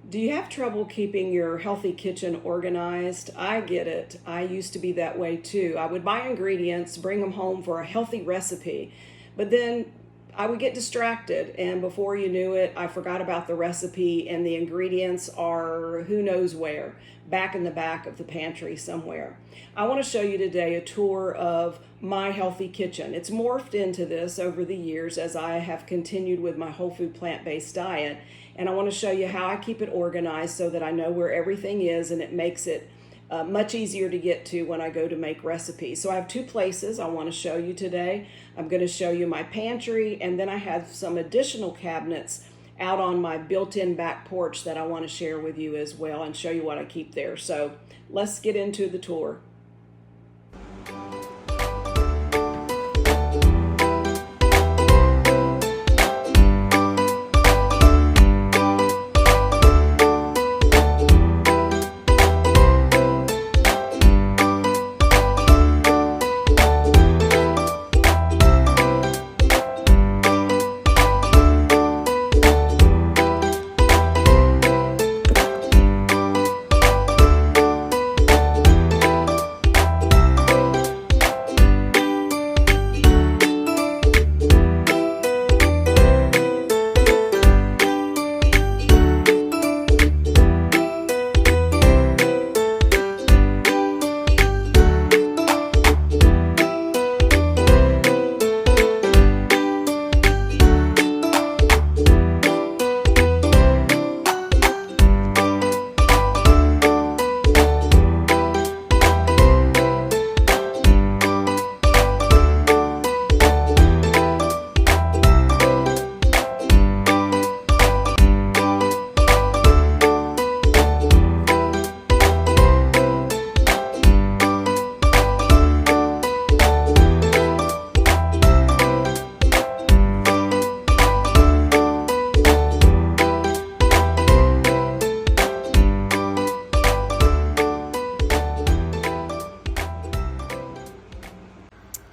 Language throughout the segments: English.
Do you have trouble keeping your healthy kitchen organized? I get it. I used to be that way too. I would buy ingredients, bring them home for a healthy recipe, but then I would get distracted, and before you knew it, I forgot about the recipe, and the ingredients are who knows where, back in the back of the pantry somewhere. I want to show you today a tour of my healthy kitchen. It's morphed into this over the years as I have continued with my whole food plant-based diet, and I want to show you how I keep it organized so that I know where everything is, and it makes it much easier to get to when I go to make recipes. So I have two places I want to show you today. I'm going to show you my pantry, and then I have some additional cabinets out on my built-in back porch that I want to share with you as well and show you what I keep there. So let's get into the tour.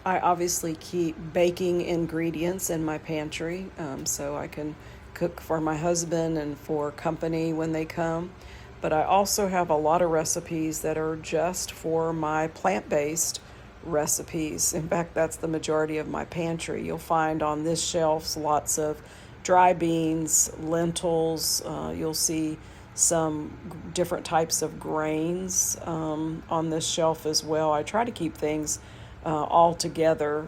I obviously keep baking ingredients in my pantry so I can cook for my husband and for company when they come. But I also have a lot of recipes that are just for my plant-based recipes. In fact, that's the majority of my pantry. You'll find on this shelf lots of dry beans, lentils. You'll see some different types of grains on this shelf as well. I try to keep things all together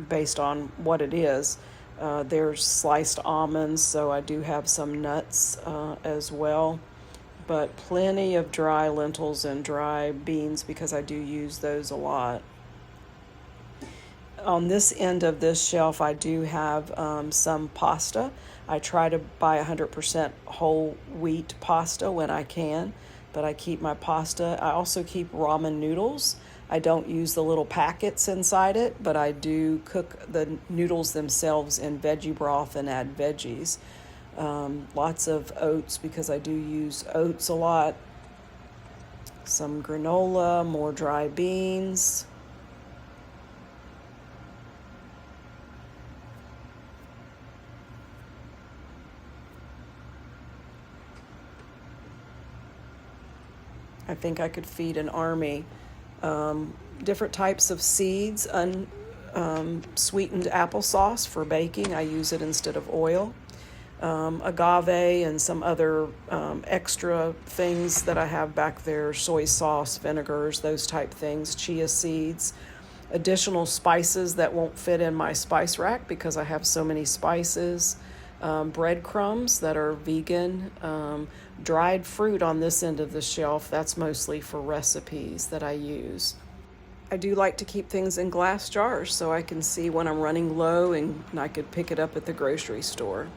based on what it is. There's sliced almonds, so I do have some nuts as well, but plenty of dry lentils and dry beans because I do use those a lot. On this end of this shelf, I do have some pasta. I try to buy 100% whole wheat pasta when I can, but I keep my pasta. I also keep ramen noodles. I don't use the little packets inside it, but I do cook the noodles themselves in veggie broth and add veggies. Lots of oats because I do use oats a lot. Some granola, more dry beans. I think I could feed an army. Different types of seeds, sweetened applesauce for baking. I use it instead of oil. Agave and some other extra things that I have back there, soy sauce, vinegars, those type things, chia seeds. Additional spices that won't fit in my spice rack because I have so many spices. Breadcrumbs that are vegan. Dried fruit on this end of the shelf, that's mostly for recipes that I use. I do like to keep things in glass jars so I can see when I'm running low and I could pick it up at the grocery store.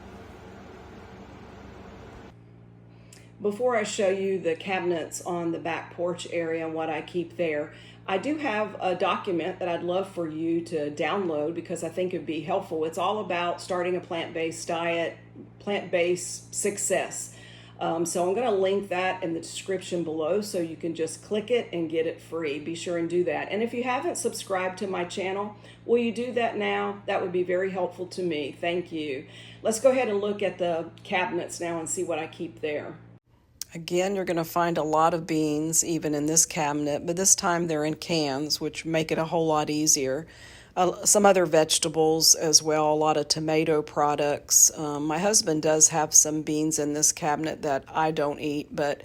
Before I show you the cabinets on the back porch area and what I keep there, I do have a document that I'd love for you to download because I think it'd be helpful. It's all about starting a plant-based diet, plant-based success. So I'm going to link that in the description below so you can just click it and get it free. Be sure and do that. And if you haven't subscribed to my channel, will you do that now? That would be very helpful to me. Thank you. Let's go ahead and look at the cabinets now and see what I keep there. Again, you're going to find a lot of beans even in this cabinet, but this time they're in cans, which make it a whole lot easier. Some other vegetables as well, a lot of tomato products. My husband does have some beans in this cabinet that I don't eat, but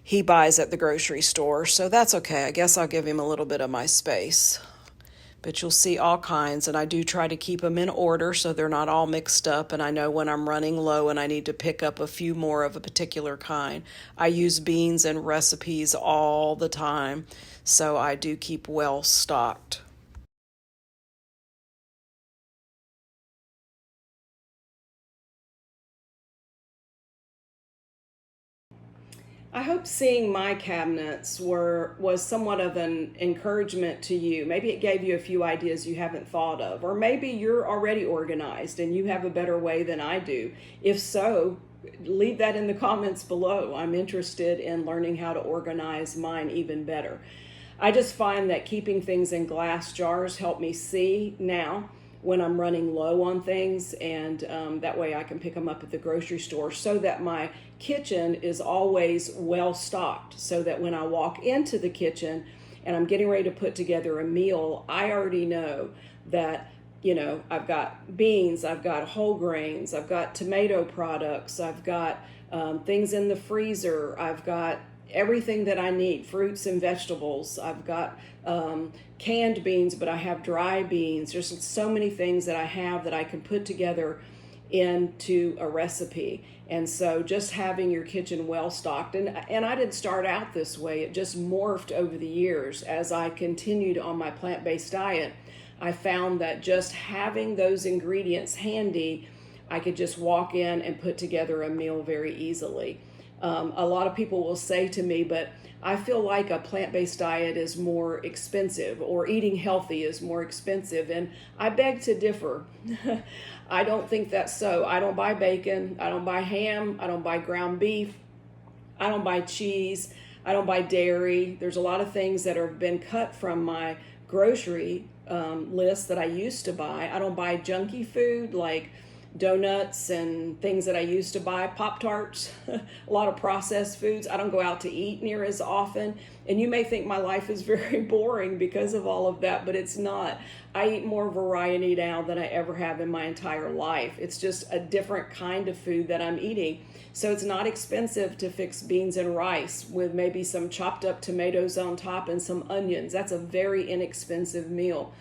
he buys at the grocery store, so that's okay. I guess I'll give him a little bit of my space. But you'll see all kinds, and I do try to keep them in order so they're not all mixed up, and I know when I'm running low and I need to pick up a few more of a particular kind. I use beans in recipes all the time, so I do keep well stocked. I hope seeing my cabinets was somewhat of an encouragement to you. Maybe it gave you a few ideas you haven't thought of, or maybe you're already organized and you have a better way than I do. If so, leave that in the comments below. I'm interested in learning how to organize mine even better. I just find that keeping things in glass jars help me see now when I'm running low on things, and that way I can pick them up at the grocery store so that my kitchen is always well stocked, so that when I walk into the kitchen and I'm getting ready to put together a meal, I already know that, you know, I've got beans, I've got whole grains, I've got tomato products, I've got things in the freezer, I've got everything that I need, fruits and vegetables. I've got canned beans, but I have dry beans. There's so many things that I have that I can put together into a recipe. And so just having your kitchen well stocked, and I didn't start out this way, it just morphed over the years. As I continued on my plant-based diet, I found that just having those ingredients handy, I could just walk in and put together a meal very easily. A lot of people will say to me, but I feel like a plant-based diet is more expensive, or eating healthy is more expensive, and I beg to differ. I don't think that's so. I don't buy bacon, I don't buy ham, I don't buy ground beef, I don't buy cheese, I don't buy dairy. There's a lot of things that have been cut from my grocery list that I used to buy. I don't buy junky food like donuts and things that I used to buy, Pop-Tarts, a lot of processed foods. I don't go out to eat near as often. And you may think my life is very boring because of all of that, but it's not. I eat more variety now than I ever have in my entire life. It's just a different kind of food that I'm eating. So it's not expensive to fix beans and rice with maybe some chopped up tomatoes on top and some onions. That's a very inexpensive meal.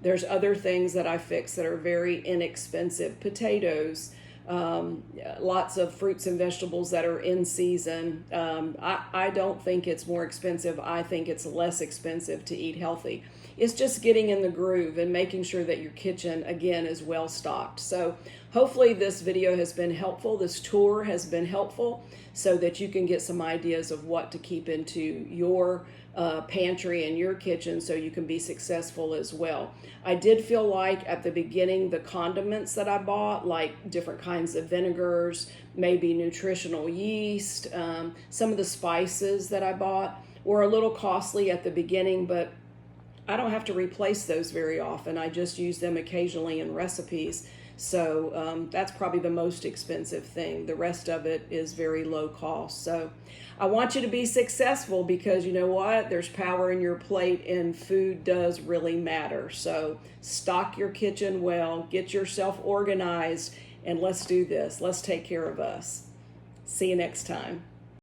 There's other things that I fix that are very inexpensive. Potatoes, lots of fruits and vegetables that are in season. I don't think it's more expensive. I think it's less expensive to eat healthy. It's just getting in the groove and making sure that your kitchen, again, is well stocked. So hopefully this video has been helpful. This tour has been helpful so that you can get some ideas of what to keep into your pantry and your kitchen so you can be successful as well. I did feel like at the beginning the condiments that I bought, like different kinds of vinegars, maybe nutritional yeast, some of the spices that I bought were a little costly at the beginning, but I don't have to replace those very often. I just use them occasionally in recipes. So that's probably the most expensive thing. The rest of it is very low cost. So I want you to be successful, because you know what? There's power in your plate, and food does really matter. So stock your kitchen well, get yourself organized, and let's do this. Let's take care of us. See you next time.